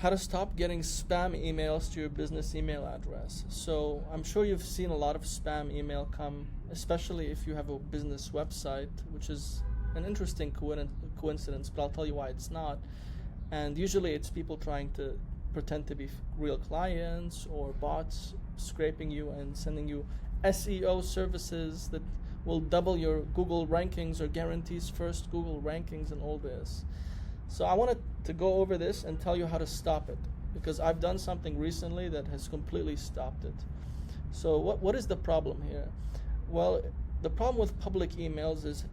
how to stop getting spam emails to your business email address. So I'm sure you've seen a lot of spam email come, especially if you have a business website, which is an interesting coincidence, but I'll tell you why it's not. And usually it's people trying to pretend to be real clients, or bots scraping you and sending you SEO services that will double your Google rankings or guarantees first Google rankings and all this. So I wanted to go over this and tell you how to stop it, because I've done something recently that has completely stopped it. So what is the problem here? Well, the problem with public emails is,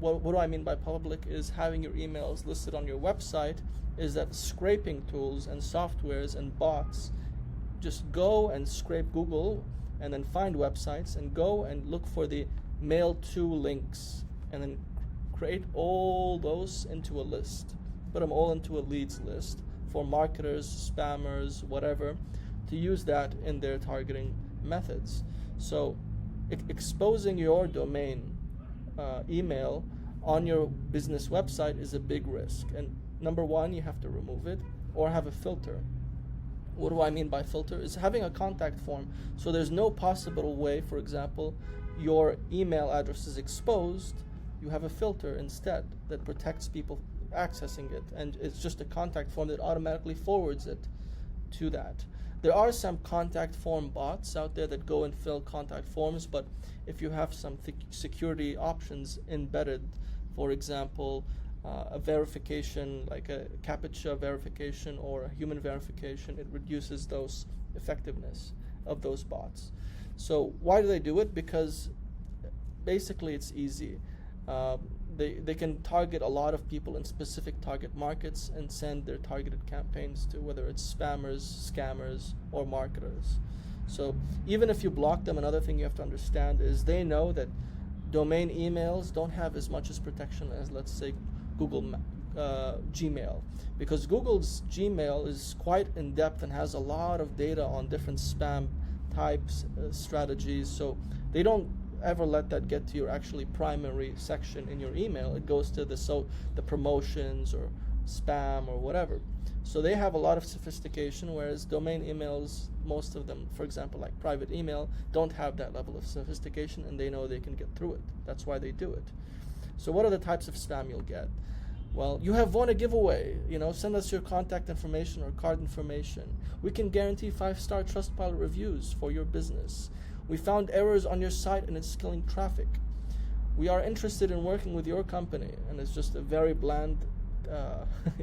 what do I mean by public, is having your emails listed on your website, is that scraping tools and softwares and bots just go and scrape Google and then find websites and go and look for the mail to links and then create all those into a list. Put them all into a leads list for marketers, spammers, whatever, to use that in their targeting methods. So exposing your domain email on your business website is a big risk. And number one, you have to remove it or have a filter. What do I mean by filter? Is having a contact form. So there's no possible way, for example, your email address is exposed, you have a filter instead that protects people accessing it, and it's just a contact form that automatically forwards it to that. There are some contact form bots out there that go and fill contact forms, but if you have some security options embedded, for example, a verification like a CAPTCHA verification or a human verification, it reduces those effectiveness of those bots. So why do they do it? Because basically it's easy. They can target a lot of people in specific target markets and send their targeted campaigns to whether it's spammers, scammers, or marketers. So even if you block them, another thing you have to understand is they know that domain emails don't have as much as protection as, let's say, Google Gmail, because Google's Gmail is quite in depth and has a lot of data on different spam types, strategies. So they don't ever let that get to your actually primary section in your email. It goes to the promotions or spam or whatever. So they have a lot of sophistication, whereas domain emails, most of them, for example, like private email, don't have that level of sophistication, and they know they can get through it. That's why they do it. So what are the types of spam you'll get? Well, you have won a giveaway. Send us your contact information or card information. We can guarantee 5-star Trustpilot reviews for your business. We found errors on your site and it's killing traffic. We are interested in working with your company, and it's just a very bland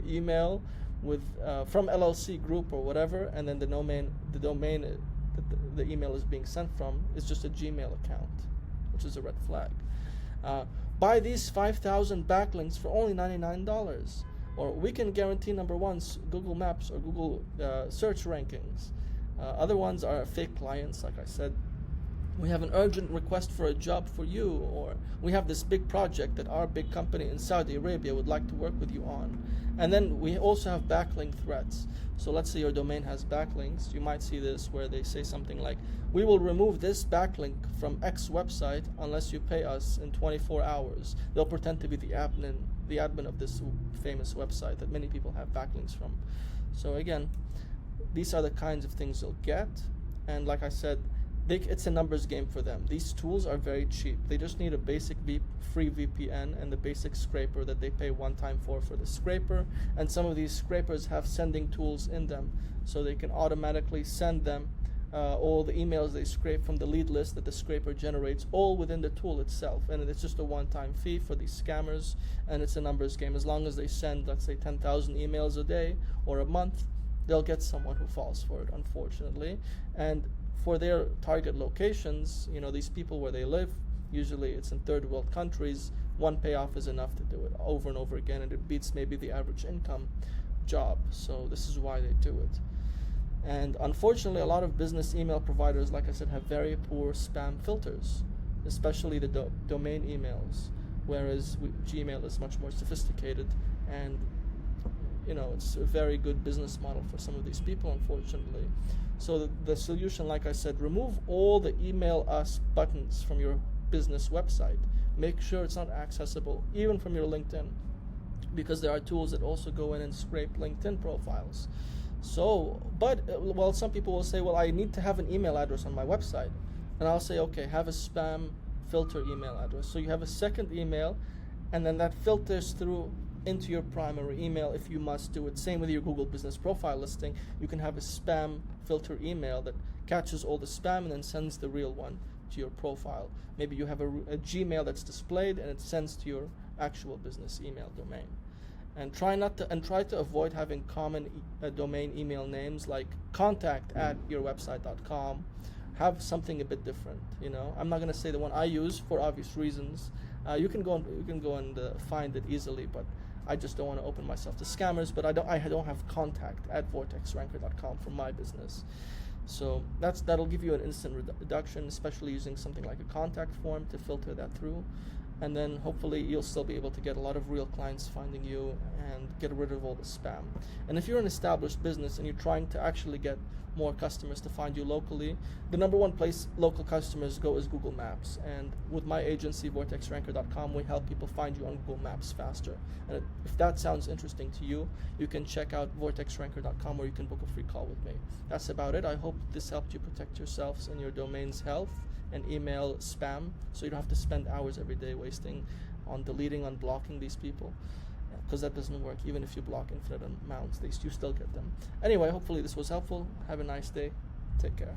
email with from LLC Group or whatever, and then the domain that the email is being sent from is just a Gmail account, which is a red flag. Buy these 5,000 backlinks for only $99, or we can guarantee number one Google Maps or Google search rankings. Other ones are fake clients, like I said. We have an urgent request for a job for you, or we have this big project that our big company in Saudi Arabia would like to work with you on. And then we also have backlink threats. So let's say your domain has backlinks. You might see this where they say something like, we will remove this backlink from X website unless you pay us in 24 hours. They'll pretend to be the admin of this famous website that many people have backlinks from. So again, these are the kinds of things you'll get. And like I said, it's a numbers game for them. These tools are very cheap. They just need a basic free VPN and the basic scraper that they pay one time for the scraper. And some of these scrapers have sending tools in them, so they can automatically send them all the emails they scrape from the lead list that the scraper generates, all within the tool itself. And it's just a one-time fee for these scammers, and it's a numbers game. As long as they send, let's say, 10,000 emails a day or a month, they'll get someone who falls for it, unfortunately. And for their target locations, these people where they live, usually it's in third world countries, one payoff is enough to do it over and over again, and it beats maybe the average income job. So this is why they do it. And unfortunately, a lot of business email providers, like I said, have very poor spam filters, especially the domain emails, whereas Gmail is much more sophisticated, and it's a very good business model for some of these people, unfortunately. So the solution, like I said, remove all the email us buttons from your business website. Make sure it's not accessible, even from your LinkedIn, because there are tools that also go in and scrape LinkedIn profiles. So, but well, some people will say, well, I need to have an email address on my website, and I'll say, okay, have a spam filter email address. So you have a second email, and then that filters through into your primary email if you must do it. Same with your Google Business Profile listing. You can have a spam filter email that catches all the spam and then sends the real one to your profile. Maybe you have a Gmail that's displayed and it sends to your actual business email domain. And try to avoid having common domain email names like contact@yourwebsite.com. Have something a bit different. I'm not going to say the one I use for obvious reasons. You can go and find it easily, but I just don't want to open myself to scammers. But I don't have contact@vortexranker.com for my business. So that'll give you an instant reduction, especially using something like a contact form to filter that through. And then hopefully you'll still be able to get a lot of real clients finding you and get rid of all the spam. And if you're an established business and you're trying to actually get more customers to find you locally, the number one place local customers go is Google Maps. And with my agency, vortexranker.com, we help people find you on Google Maps faster. And if that sounds interesting to you, you can check out vortexranker.com, or you can book a free call with me. That's about it. I hope this helped you protect yourselves and your domain's health and email spam, so you don't have to spend hours every day wasting on deleting, on blocking these people, because that doesn't work. Even if you block infinite amounts, you still get them. Anyway, hopefully this was helpful. Have a nice day. Take care.